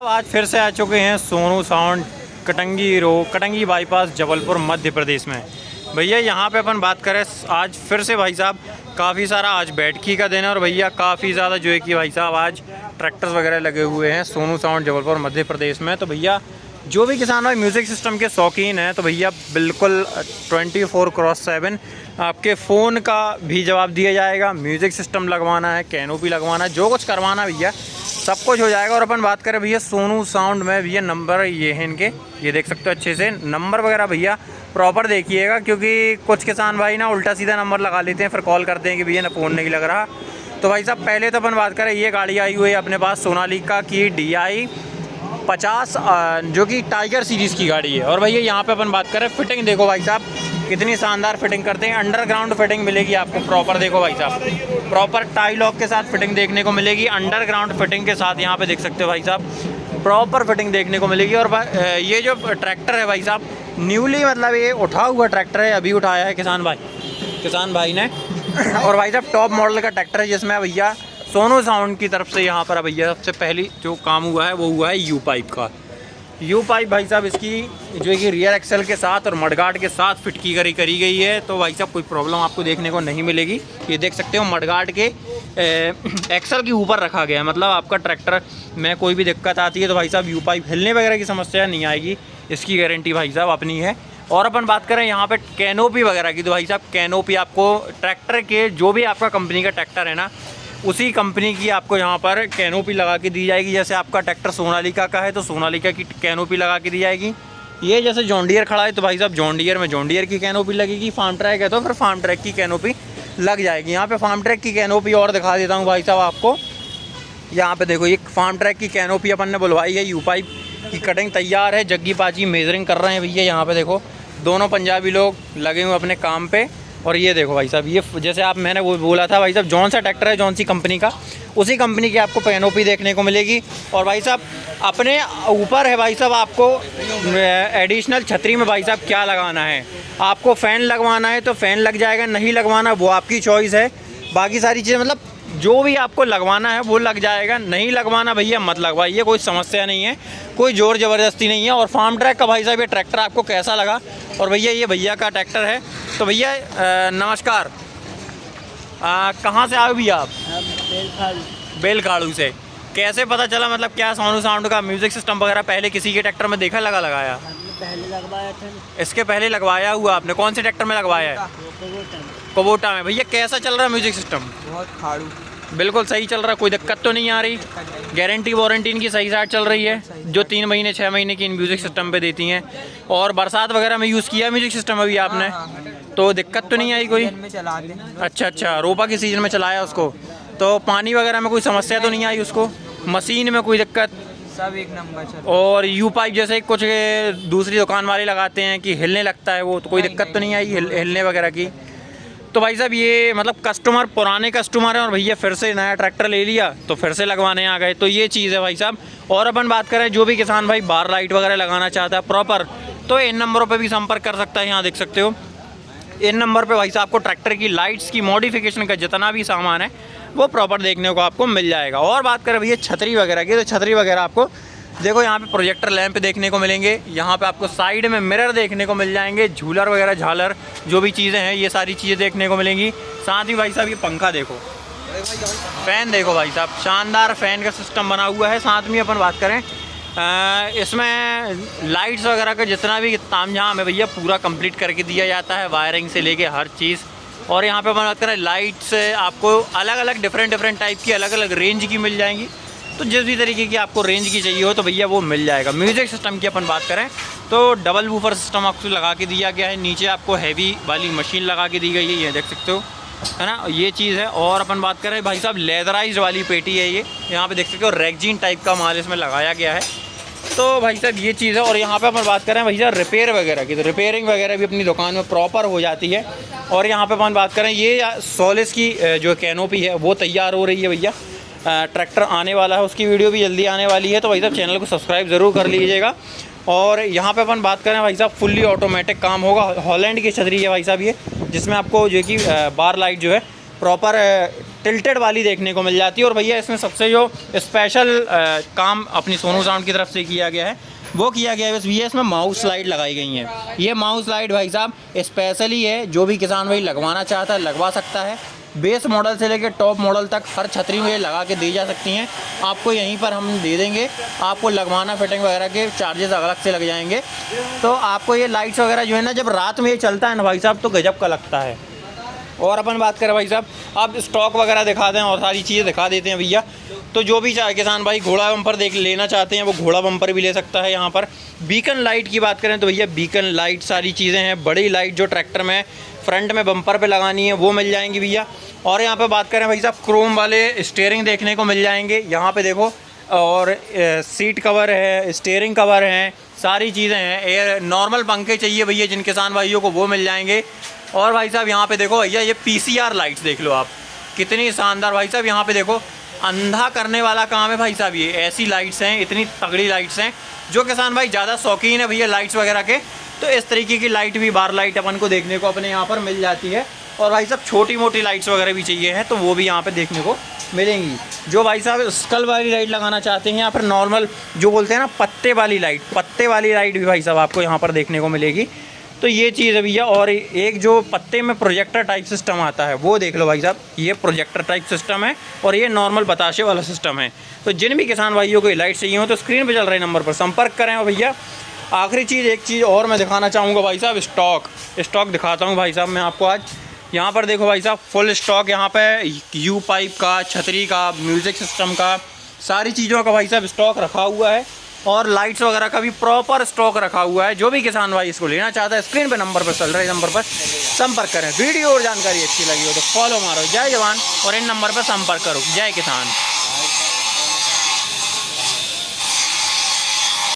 आज फिर से आ चुके हैं सोनू साउंड कटंगी बाईपास जबलपुर मध्य प्रदेश में। भैया यहाँ पे अपन बात करें आज फिर से भाई साहब काफ़ी सारा आज बैठकी का दिन है और भैया काफ़ी ज़्यादा जो है कि भाई साहब आज ट्रैक्टर्स वगैरह लगे हुए हैं सोनू साउंड जबलपुर मध्य प्रदेश में। तो भैया जो भी किसान भाई म्यूज़िक सिस्टम के शौकीन हैं तो भैया बिल्कुल 24/7 आपके फ़ोन का भी जवाब दिया जाएगा। म्यूज़िक सिस्टम लगवाना है, कैनोपी लगवाना है, जो कुछ करवाना है भैया सब कुछ हो जाएगा। और अपन बात करें भैया सोनू साउंड में भैया नंबर ये है इनके, ये देख सकते हो अच्छे से नंबर वगैरह भैया प्रॉपर देखिएगा, क्योंकि कुछ किसान भाई ना उल्टा सीधा नंबर लगा लेते हैं, फिर कॉल करते हैं कि भैया ना फ़ोन नहीं लग रहा। तो भाई साहब पहले तो अपन बात करें ये गाड़ी आई हुई है अपने पास सोनालिका की DI 50 जो कि टाइगर सीरीज़ की गाड़ी है। और भैया यहाँ पे अपन बात करें फिटिंग देखो भाई साहब कितनी शानदार फिटिंग करते हैं। अंडरग्राउंड फिटिंग मिलेगी आपको प्रॉपर, देखो भाई साहब प्रॉपर टाई लॉक के साथ फिटिंग देखने को मिलेगी। अंडरग्राउंड फिटिंग के साथ यहाँ पे देख सकते हो भाई साहब प्रॉपर फिटिंग देखने को मिलेगी। और ये जो ट्रैक्टर है भाई साहब न्यूली मतलब ये उठा हुआ ट्रैक्टर है, अभी उठाया है किसान भाई ने। और भाई साहब टॉप मॉडल का ट्रैक्टर है जिसमें भैया सोनू साउंड की तरफ से यहाँ पर भैया सबसे पहली जो काम हुआ है वो हुआ है यू पाइप का। यू पाइप भाई साहब इसकी जो है कि रियर एक्सल के साथ और मडगार्ड के साथ फिट करी गई है। तो भाई साहब कोई प्रॉब्लम आपको देखने को नहीं मिलेगी। ये देख सकते हो मडगार्ड के एक्सल के ऊपर रखा गया है, मतलब आपका ट्रैक्टर में कोई भी दिक्कत आती है तो भाई साहब यू पाइप हिलने वगैरह की समस्या नहीं आएगी, इसकी गारंटी भाई साहब अपनी है। और अपन बात करें यहाँ पे कैनोपी वगैरह की तो भाई साहब कैनोपी आपको ट्रैक्टर के जो भी आपका कंपनी का ट्रैक्टर है ना उसी कंपनी की आपको यहाँ पर कैनोपी लगा के दी जाएगी। जैसे आपका ट्रैक्टर सोनालिका का है तो सोनालिका की कैनोपी लगा के दी जाएगी। ये जैसे जॉन डियर खड़ा है तो भाई साहब जॉन डियर में जॉन डियर की कैनोपी लगेगी। फार्म ट्रैक है तो फिर फार्म ट्रैक की कैनोपी लग जाएगी। यहाँ पे फार्म ट्रैक की कैनोपी और दिखा देता हूँ भाई साहब आपको। यहाँ पे देखो ये फार्म ट्रैक की कैनोपी अपन ने बुलवाई है, यू पाइप की कटिंग तैयार है, जग्गी पाजी मेजरिंग कर रहे हैं भैया। यहाँ पे देखो दोनों पंजाबी लोग लगे हुए अपने काम पे। और ये देखो भाई साहब ये जैसे आप मैंने वो बोला था भाई साहब जौन सा ट्रैक्टर है जौन सी कंपनी का उसी कंपनी की आपको कैनोपी देखने को मिलेगी। और भाई साहब अपने ऊपर है भाई साहब आपको एडिशनल छतरी में भाई साहब क्या लगाना है, आपको फ़ैन लगवाना है तो फ़ैन लग जाएगा, नहीं लगवाना वो आपकी चॉइस है। बाकी सारी चीज़ें मतलब जो भी आपको लगवाना है वो लग जाएगा, नहीं लगवाना भैया मत लगवाइए, कोई समस्या नहीं है, कोई ज़ोर ज़बरदस्ती नहीं है। और फार्म ट्रैक का भाई साहब ये ट्रैक्टर आपको कैसा लगा। और भैया ये भैया का ट्रैक्टर है। तो भैया नमस्कार, कहाँ से आए भैया आप? बेलखाड़ू से। कैसे पता चला मतलब क्या सोनू साउंड का म्यूज़िक सिस्टम वगैरह पहले किसी के ट्रैक्टर में देखा लगाया? पहले लगवाया था। इसके पहले लगवाया हुआ आपने? कौन से ट्रैक्टर में लगवाया है? कुबोटा में। भैया कैसा चल रहा है म्यूज़िक सिस्टम? बहुत खाड़ू। बिल्कुल सही चल रहा है, कोई दिक्कत तो नहीं आ रही? गारंटी वारंटी इनकी सही साथ चल रही है जो 3 महीने 6 महीने की इन म्यूज़िक सिस्टम पे देती हैं। और बरसात वगैरह में यूज़ किया म्यूज़िक सिस्टम अभी आपने? तो दिक्कत तो नहीं आई कोई? अच्छा, रोपा के सीजन में चलाया उसको, तो पानी वगैरह में कोई समस्या तो नहीं आई उसको? मशीन में कोई दिक्कत? सब एक नंबर चल। और यू पाइप जैसे कुछ दूसरी दुकान वाले लगाते हैं कि हिलने लगता है वो, तो कोई दिक्कत तो नहीं आई हिलने वगैरह की? तो भाई साहब ये मतलब कस्टमर पुराने कस्टमर हैं और भैया फिर से नया ट्रैक्टर ले लिया तो फिर से लगवाने आ गए, तो ये चीज़ है भाई साहब। और अपन बात करें जो भी किसान भाई बार लाइट वगैरह लगाना चाहता है प्रॉपर, तो इन नंबरों पे भी संपर्क कर सकता है। यहाँ देख सकते हो इन नंबर पे भाई साहब आपको ट्रैक्टर की लाइट्स की मॉडिफिकेशन का जितना भी सामान है वो प्रॉपर देखने को आपको मिल जाएगा। और बात करें भैया छतरी वगैरह की, तो छतरी वगैरह आपको देखो यहाँ पे प्रोजेक्टर लैंप देखने को मिलेंगे, यहाँ पे आपको साइड में मिरर देखने को मिल जाएंगे, झूलर वगैरह झालर जो भी चीज़ें हैं ये सारी चीज़ें देखने को मिलेंगी। साथ ही भाई साहब ये पंखा देखो, फ़ैन देखो भाई साहब, शानदार फ़ैन का सिस्टम बना हुआ है। साथ में अपन बात करें इसमें लाइट्स वगैरह का जितना भी तामझाम है भैया पूरा कंप्लीट करके दिया जाता है, वायरिंग से लेके हर चीज़। और यहाँ पे अपन बात करें लाइट्स आपको अलग अलग डिफरेंट टाइप की अलग अलग रेंज की मिल जाएंगी, तो जिस भी तरीके की आपको रेंज की चाहिए हो तो भैया वो मिल जाएगा। म्यूज़िक सिस्टम की अपन बात करें तो डबल वूफर सिस्टम आपको लगा के दिया गया है, नीचे आपको हैवी वाली मशीन लगा के दी गई है, ये देख सकते हो है ना, ये चीज़ है। और अपन बात करें भाई साहब लेदराइज वाली पेटी है ये, यहाँ पे देख सकते हो रेगजीन टाइप का माल इसमें लगाया गया है, तो भाई साहब ये चीज़ है। और यहाँ पे अपन बात करें भाई साहब रिपेयर वगैरह की, तो रिपेयरिंग वगैरह भी अपनी दुकान में प्रॉपर हो जाती है। और यहाँ पे अपन बात करें ये सोलिस की जो कैनोपी है वो तैयार हो रही है भैया, ट्रैक्टर आने वाला है, उसकी वीडियो भी जल्दी आने वाली है, तो भाई साहब चैनल को सब्सक्राइब ज़रूर कर लीजिएगा। और यहाँ पे अपन बात करें भाई साहब फुल्ली ऑटोमेटिक काम होगा, हॉलैंड की छतरी है भाई साहब ये, जिसमें आपको जो कि बार लाइट जो है प्रॉपर टिल्टेड वाली देखने को मिल जाती है। और भैया इसमें सबसे जो स्पेशल काम अपनी सोनू साउंड की तरफ से किया गया है वो किया गया है भैया, इसमें माउस स्लाइड लगाई गई हैं। ये माउस स्लाइड भाई साहब स्पेशली है, जो भी किसान भाई लगवाना चाहता है लगवा सकता है। बेस मॉडल से लेकर टॉप मॉडल तक हर छतरी में ये लगा के दी जा सकती हैं। आपको यहीं पर हम दे देंगे, आपको लगवाना फिटिंग वगैरह के चार्जेस अलग से लग जाएंगे। तो आपको ये लाइट्स वगैरह जो है ना, जब रात में ये चलता है ना भाई साहब तो गजब का लगता है। और अपन बात करें भाई साहब, आप स्टॉक वगैरह दिखा दें और सारी चीज़ें दिखा देते हैं भैया। तो जो भी चाहे किसान भाई घोड़ा बम्पर देख लेना चाहते हैं वो घोड़ा बम्पर भी ले सकता है। यहाँ पर बीकन लाइट की बात करें तो भैया बीकन लाइट सारी चीज़ें हैं, बड़ी लाइट जो ट्रैक्टर में फ्रंट में बम्पर पे लगानी है वो मिल जाएंगी भैया। और यहाँ पे बात करें भाई साहब, क्रोम वाले स्टीयरिंग देखने को मिल जाएंगे यहाँ पे देखो। और सीट कवर है, स्टीयरिंग कवर हैं, सारी चीज़ें हैं। एयर नॉर्मल पंखे चाहिए भैया जिन किसान भाइयों को वो मिल जाएंगे। और भाई साहब यहाँ पे देखो भैया, ये PCR लाइट्स देख लो आप, कितनी शानदार भाई साहब। यहाँ पे देखो, अंधा करने वाला काम है भाई साहब। ये ऐसी लाइट्स हैं, इतनी तगड़ी लाइट्स हैं। जो किसान भाई ज़्यादा शौकीन है भैया लाइट्स वगैरह के, तो इस तरीके की लाइट भी, बार लाइट अपन को देखने को अपने यहाँ पर मिल जाती है। और भाई साहब छोटी मोटी लाइट्स वगैरह भी चाहिए हैं तो वो भी यहाँ पे देखने को मिलेंगी। जो भाई साहब स्कल वाली लाइट लगाना चाहते हैं या फिर नॉर्मल जो बोलते हैं ना पत्ते वाली लाइट भी भाई साहब आपको यहाँ पर देखने को मिलेगी। तो ये चीज़ है भैया। और एक जो पत्ते में प्रोजेक्टर टाइप सिस्टम आता है वो देख लो भाई साहब, ये प्रोजेक्टर टाइप सिस्टम है और ये नॉर्मल बताशे वाला सिस्टम है। तो जिन भी किसान भाइयों को ये लाइट चाहिए हो तो स्क्रीन पे चल रहे नंबर पर संपर्क करें। और भैया आखिरी चीज़, एक चीज़ और मैं दिखाना चाहूँगा भाई साहब, स्टॉक दिखाता हूँ भाई साहब मैं आपको आज। यहाँ पर देखो भाई साहब, फुल स्टॉक यहाँ पे यू पाइप का, छतरी का, म्यूज़िक सिस्टम का, सारी चीज़ों का भाई साहब स्टॉक रखा हुआ है। और लाइट्स वगैरह का भी प्रॉपर स्टॉक रखा हुआ है। जो भी किसान भाई इसको लेना चाहता है स्क्रीन पे नंबर पर चल रहे नंबर पर संपर्क करें। वीडियो और जानकारी अच्छी लगी हो तो फॉलो मारो। जय जवान और इन नंबर पर संपर्क करो। जय किसान।